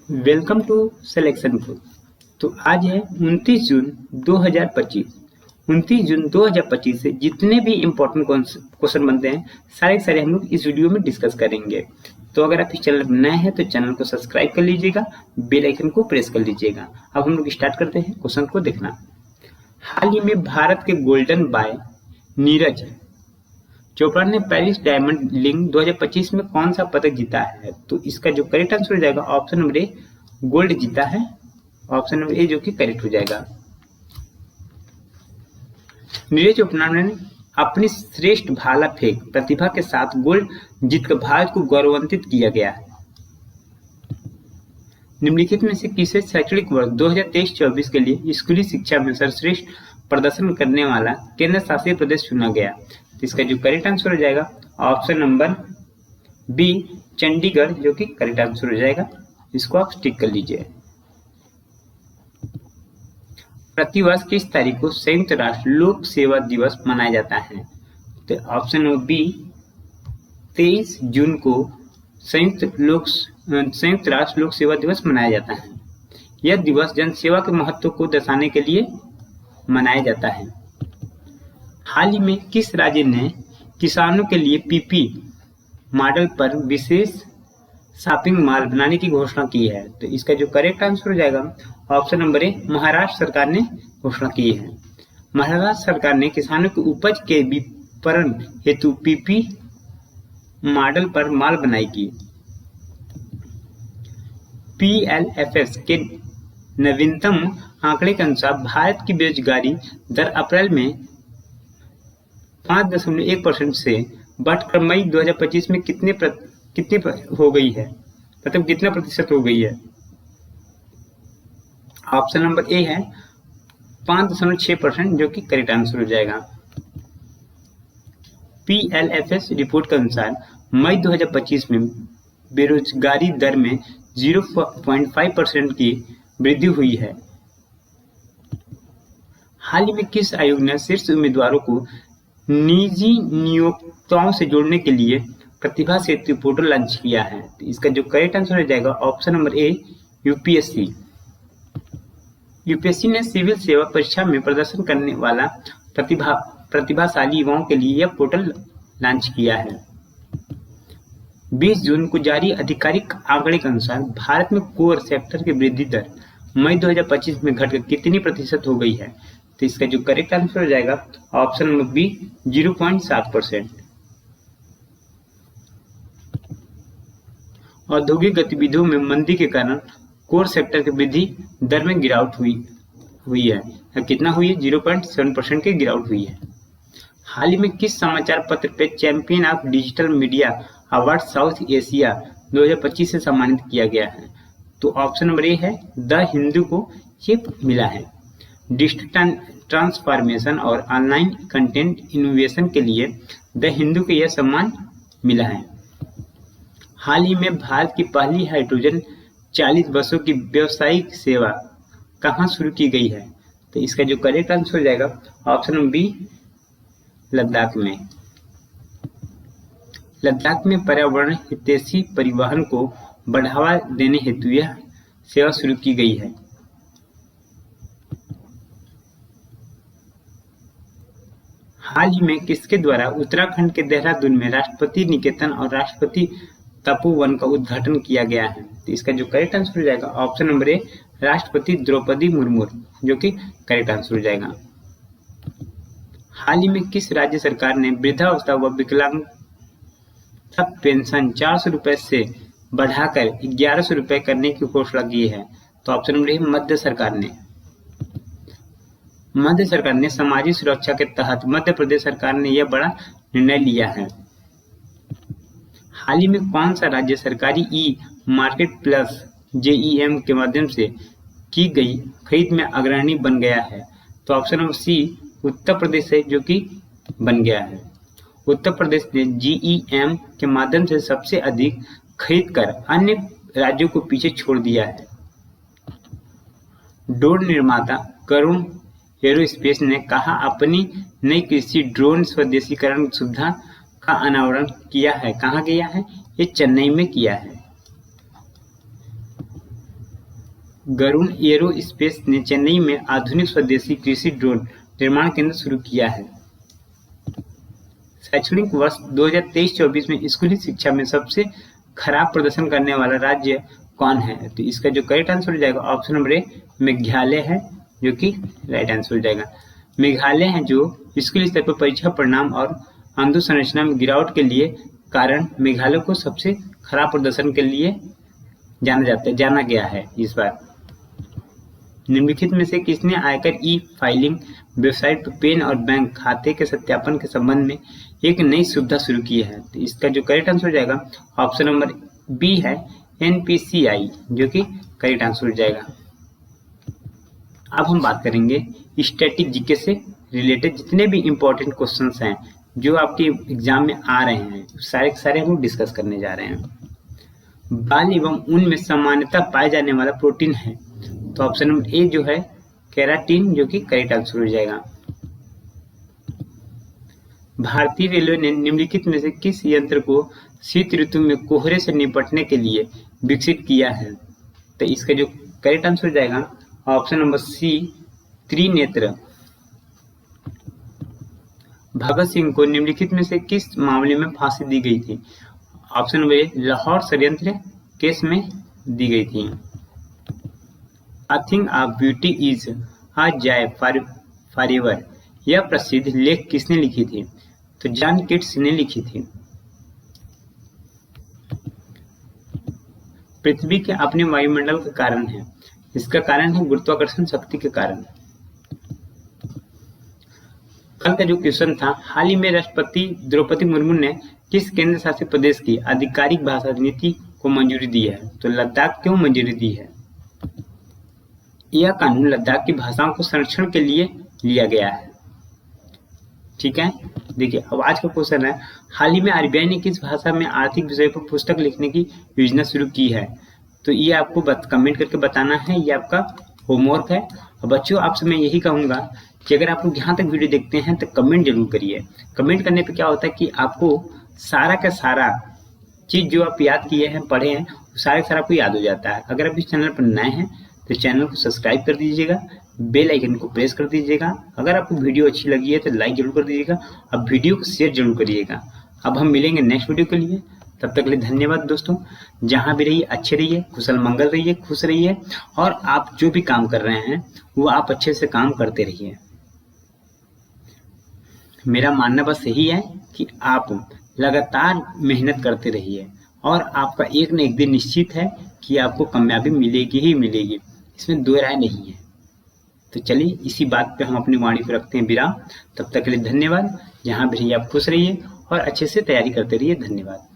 Welcome to selection pro. तो आज है 29 जून 2025। 29 जून 2025 से जितने भी इम्पोर्टेंट क्वेश्चन बनते हैं सारे हम लोग इस वीडियो में डिस्कस करेंगे। तो अगर आप इस चैनल पर नए हैं तो चैनल को सब्सक्राइब कर लीजिएगा, बेल आइकन को प्रेस कर लीजिएगा। अब हम लोग स्टार्ट करते हैं क्वेश्चन को देखना। हाल ही में भारत के गोल्डन बॉय नीरज चोपड़ा ने पेरिस डायमंड लीग 2025 में कौन सा पदक जीता है? तो इसका जो करेक्ट आंसर हो जाएगा ऑप्शन नंबर ए, गोल्ड जीता है। ऑप्शन नंबर ए जो कि करेक्ट हो जाएगा। नीरज चोपड़ा ने अपनी श्रेष्ठ भाला फेंक प्रतिभा के साथ गोल्ड जीतकर भारत को गौरवान्वित किया गया है। निम्नलिखित में से किसे शैक्षणिक वर्ष 2023-24 के लिए स्कूली शिक्षा में सर्वश्रेष्ठ प्रदर्शन करने वाला केंद्र शासित प्रदेश चुना गया? तो इसका जो करेक्ट आंसर हो जाएगा ऑप्शन नंबर बी, चंडीगढ़, जो कि करेक्ट आंसर हो जाएगा। इसको आप टिक कर लीजिए। प्रतिवर्ष किस तारीख को संयुक्त राष्ट्र लोक सेवा दिवस मनाया जाता है? तो ऑप्शन नंबर बी, 23 जून को संयुक्त राष्ट्र लोक सेवा दिवस मनाया जाता है। यह दिवस जन सेवा के महत्व को दर्शाने के लिए मनाया जाता है। हाल ही में किस राज्य ने किसानों के लिए पीपी मॉडल पर विशेष शॉपिंग मॉल बनाने की घोषणा की है? तो इसका जो करेक्ट आंसर हो जाएगा ऑप्शन नंबर ए, महाराष्ट्र सरकार ने घोषणा की है। महाराष्ट्र सरकार ने किसानों की उपज के विपणन हेतु पीपी मॉडल पर मॉल बनाएगी। PLFS के नवीनतम आंकड़े के अनुसार भारत की बेरोजगारी दर अप्रैल में 5.1% से बढ़कर मई 2025 में कितने हो गई है? मतलब कितना प्रतिशत हो गई है? ऑप्शन नंबर ए है 5.6%, जो कि करेक्ट आंसर हो जाएगा। PLFS रिपोर्ट के अनुसार मई 2025 में बेरोजगारी दर में 0.5% की वृद्धि हुई है। हाल ही में किस आयोग ने शीर्ष उम्मीदवारों को निजी नियोक्ताओं से जोड़ने के लिए प्रतिभा सेतु पोर्टल लॉन्च किया है? तो इसका जो करेक्ट आंसर हो जाएगा option number A, UPSC. UPSC ने सिविल सेवा परीक्षा में प्रदर्शन करने वाला प्रतिभाशाली युवाओं के लिए यह पोर्टल लॉन्च किया है। 20 जून को जारी आधिकारिक आंकड़े के अनुसार भारत में कोर सेक्टर की वृद्धि दर मई 2025 में घटकर कितनी प्रतिशत हो गई है? तो इसका जो करेक्ट आंसर हो जाएगा ऑप्शन नंबर बी, 0.7%। औद्योगिक गतिविधियों में मंदी के कारण कोर सेक्टर की वृद्धि दर में गिरावट हुई है। कितना हुई है? 0.7% की गिरावट हुई है। हाल ही में किस समाचार पत्र पे champion of digital media award south Asia 2025 से सम्मानित किया गया है? तो ऑप्शन नंबर ए है, द हिंदू को ये मिला है। डिजिटल ट्रांसफॉर्मेशन और ऑनलाइन कंटेंट इनोवेशन के लिए द हिंदू को यह सम्मान मिला है। हाल ही में भारत की पहली हाइड्रोजन चालित बसों की व्यावसायिक सेवा कहाँ शुरू की गई है? तो इसका जो करेक्ट आंसर हो जाएगा ऑप्शन नंबर बी, लद्दाख में। लद्दाख में पर्यावरण हितैषी परिवहन को बढ़ावा देने हेतु यह सेवा शुरू की गई है। हाल ही में किसके द्वारा उत्तराखंड के देहरादून में राष्ट्रपति निकेतन और राष्ट्रपति तपोवन का उद्घाटन किया गया है? तो इसका जो करेक्ट आंसर हो जाएगा ऑप्शन नंबर ए, राष्ट्रपति द्रौपदी मुर्मू, जो कि करेक्ट आंसर हो जाएगा। हाल ही में किस राज्य सरकार ने वृद्धावस्था व विकलांगता पेंशन 400 रुपए से बढ़ाकर 1100 रुपए करने की घोषणा की है? तो ऑप्शन नंबर ए, मध्य सरकार ने सामाजिक सुरक्षा के तहत मध्य प्रदेश सरकार ने यह बड़ा निर्णय लिया है। हाल ही में कौन सा राज्य सरकारी ई मार्केट प्लस JEM के माध्यम से की गई खरीद में अग्रणी बन गया है? तो option number C, Uttar Pradesh है, जो कि बन गया है। उत्तर प्रदेश ने JEM के माध्यम से सबसे अधिक खरीद कर अन्य राज्यों को पीछे छोड़ दिया है। ड्रोन निर्माता करुण एरोस्पेस ने कहा अपनी नई कृषि ड्रोन स्वदेशीकरण सुविधा का अनावरण किया है। कहाँ किया है? ये चेन्नई में किया है। गरुण एरोस्पेस ने चेन्नई में आधुनिक स्वदेशी कृषि ड्रोन निर्माण केंद्र शुरू किया है। शैक्षणिक वर्ष 2023-24 में स्कूली शिक्षा में सबसे खराब प्रदर्शन करने वाला राज्य कौन है? तो इसका जो करेक्ट आंसर हो जाएगा ऑप्शन नंबर ए मेघालय है, जो कि राइट आंसर हो जाएगा। मेघालय है जो स्कूली स्तर पर परीक्षा परिणाम और अंधोसंरचना में गिरावट के लिए कारण मेघालय को सबसे खराब प्रदर्शन के लिए जाना गया है इस बार। निम्नलिखित में से किसने आयकर ई फाइलिंग वेबसाइट पर पैन और बैंक खाते के सत्यापन के संबंध में एक नई सुविधा शुरू की है? तो इसका जो करेक्ट आंसर हो जाएगा ऑप्शन नंबर बी है NPCI, जो कि करेक्ट आंसर हो जाएगा। अब हम बात करेंगे स्टैटिक जीके से रिलेटेड जितने भी इंपॉर्टेंट क्वेश्चंस हैं जो आपके एग्जाम में आ रहे हैं, सारे के सारे हम डिस्कस करने जा रहे हैं। बाल एवं ऊन में सामान्यतः पाए जाने वाला प्रोटीन है? तो ऑप्शन नंबर ए जो है केराटिन, जो कि करेक्ट आंसर हो जाएगा। भारतीय रेलवे ने निम्नलिखित में से किस यंत्र को शीत ऋतु में कोहरे से निपटने के लिए विकसित किया है? तो इसका जो करेक्ट आंसर हो जाएगा option number C Trinetra. Bhagat Singh को निम्नलिखित में से किस मामले में फांसी दी गई थी? ऑप्शन नंबर ए लाहौर षड्यंत्र केस में दी गई थी। A thing of beauty is a joy forever, यह प्रसिद्ध लेख किसने लिखी थी? तो जॉन किट्स ने लिखी थी। पृथ्वी के अपने वायुमंडल का कारण है, इसका कारण है गुरुत्वाकर्षण शक्ति के कारण। कल का जो क्वेश्चन था, हाल ही में राष्ट्रपति द्रौपदी मुर्मू ने किस केंद्र शासित प्रदेश की आधिकारिक भाषा नीति को मंजूरी दी है? तो लद्दाख क्यों मंजूरी दी है? यह कानून लद्दाख की भाषाओं को संरक्षण के लिए लिया गया है। ठीक है, देखिए अब आज का क्वेश्चन है, हाल ही में RBI ने किस भाषा में आर्थिक विषय पर पुस्तक लिखने की योजना शुरू की है? तो ये आपको कमेंट करके बताना है, ये आपका होमवर्क है। और बच्चों आपसे मैं यही कहूंगा कि अगर आप लोग यहाँ तक वीडियो देखते हैं तो कमेंट जरूर करिए। कमेंट करने पे क्या होता है कि आपको सारा का सारा चीज जो आप याद किए हैं, पढ़े हैं, सारा का सारा आपको याद हो जाता है। अगर आप इस चैनल पर नए हैं तो चैनल को सब्सक्राइब कर दीजिएगा, बेल आइकन को प्रेस कर दीजिएगा। अगर आपको वीडियो अच्छी लगी है तो लाइक जरूर कर दीजिएगा, अब वीडियो को शेयर जरूर करिएगा। अब हम मिलेंगे नेक्स्ट वीडियो के लिए, तब तक के लिए धन्यवाद दोस्तों। जहां भी रहिए अच्छे रहिए, कुशल मंगल रहिए, खुश रहिए, और आप जो भी काम कर रहे हैं वो आप अच्छे से काम करते रहिए। मेरा मानना बस यही है कि आप लगातार मेहनत करते रहिए और आपका एक न एक दिन निश्चित है कि आपको कामयाबी मिलेगी ही मिलेगी, इसमें दो राय नहीं है। तो चलिए इसी बात पे हम अपनी वाणी को रखते हैं विराम। तब तक के लिए धन्यवाद। जहां भी रहिए आप खुश रहिए और अच्छे से तैयारी करते रहिए। धन्यवाद।